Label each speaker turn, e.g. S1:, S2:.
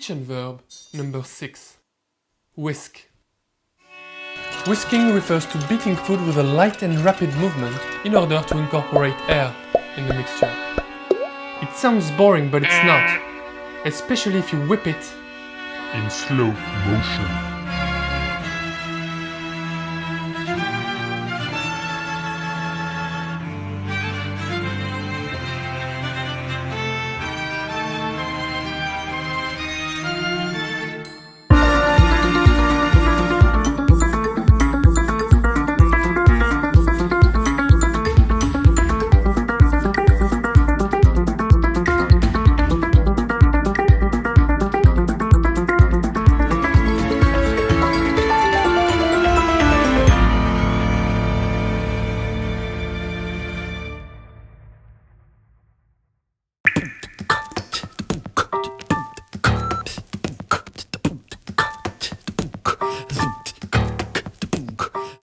S1: kitchen verb number 6. Whisk. Whisking refers to beating food with a light and rapid movement in order to incorporate air in the mixture. It sounds boring, but it's not, especially if you whip it
S2: in slow motion.